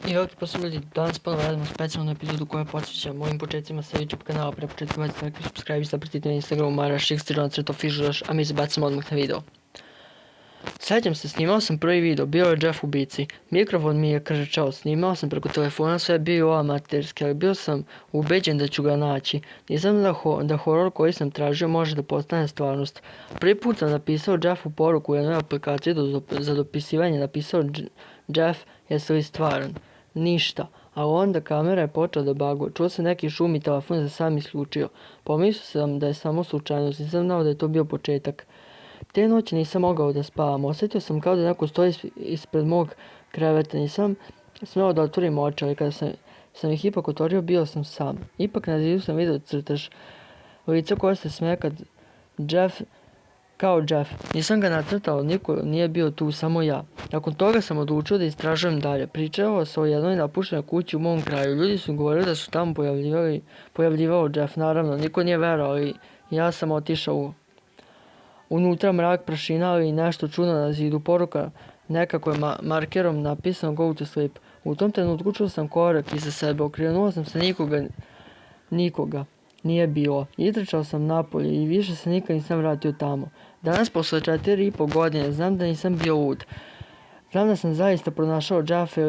I ok, pa su ljudi, danas ponovo radimo specijalnu epizodu koja podsjeća mojim početcima sa YouTube kanala. Pre početka bacite like, subscribe i zapratite na Instagramu mara630, a mi se bacimo odmah na video. Sjećam se, snimao sam prvi video, bio je Jeff u bici. Mikrofon mi je krčao, snimao sam preko telefona, sve je bio amaterski, ali bio sam ubeđen da ću ga naći. Nisam da horor koji sam tražio može da postane stvarnost. Prvi put sam napisao Jeffu poruku u jednoj aplikaciji za dopisivanje, napisao Jeff, jesi li stvaran? Ništa, a onda kamera je počela da baguje. Čuo sam neki šum i telefon se sam isključio. Pomislio sam da je samo slučajnost, nisam znao da je to bio početak. Te noći nisam mogao da spavam, osjetio sam kao da neko stoji ispred mog kreveta, nisam smeo da otvorim oči, ali kada sam ih ipak otvorio, bio sam sam. Ipak na zidu sam vidio crtež lica koje se smeje kao Jeff. Nisam ga nacrtao, niko nije bio tu, samo ja. Nakon toga sam odlučio da istražujem dalje. Pričao se o jednoj napuštenoj kući u mom kraju. Ljudi su govorili da su tamo pojavljivao Jeff. Naravno, niko nije verovao, ali ja sam otišao unutra, mrak, prašina, ali nešto čudno na zidu. Poruka nekako je markerom napisano go to sleep. U tom trenutku čuo sam korak iza sebe. Okrenuo sam se, nikoga nije bilo. Itrčao sam napolje i više se nikad nisam vratio tamo. Danas, posle 4,5 godine, znam da nisam bio lud. Znam da sam zaista pronašao Jeffa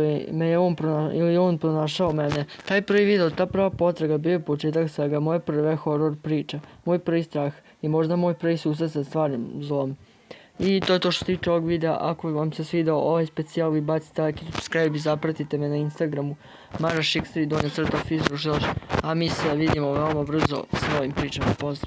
ili on pronašao mene. Taj prvi video, ta prva potraga bio je početak svega, moje prve horor priče, moj prvi strah i možda moj prvi susret sa stvarnim zlom. I to je to što se tiče ovog videa. Ako vam se svidao ovaj specijal, vi bacite like i subscribe i zapratite me na Instagramu mara630, a mi se vidimo veoma brzo s novim pričama. Pozdrav!